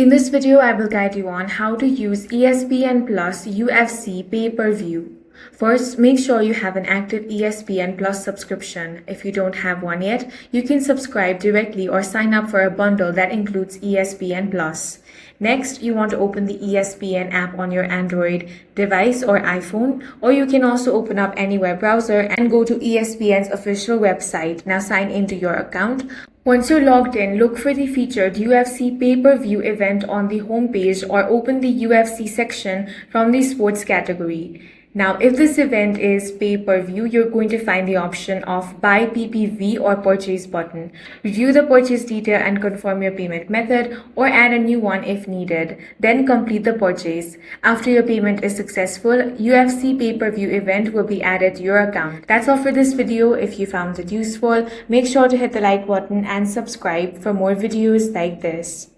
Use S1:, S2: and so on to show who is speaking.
S1: In this video, I will guide you on how to use ESPN Plus UFC Pay-Per-View. First, make sure you have an active ESPN Plus subscription. If you don't have one yet, you can subscribe directly or sign up for a bundle that includes ESPN Plus. Next, you want to open the ESPN app on your Android device or iPhone, or you can also open up any web browser and go to ESPN's official website. Now sign into your account. Once you're logged in, look for the featured UFC Pay-Per-View event on the homepage or open the UFC section from the sports category. Now, if this event is pay-per-view, you're going to find the option of buy PPV or purchase button. Review the purchase detail and confirm your payment method or add a new one if needed. Then complete the purchase. After your payment is successful, UFC pay-per-view event will be added to your account. That's all for this video. If you found it useful, make sure to hit the like button and subscribe for more videos like this.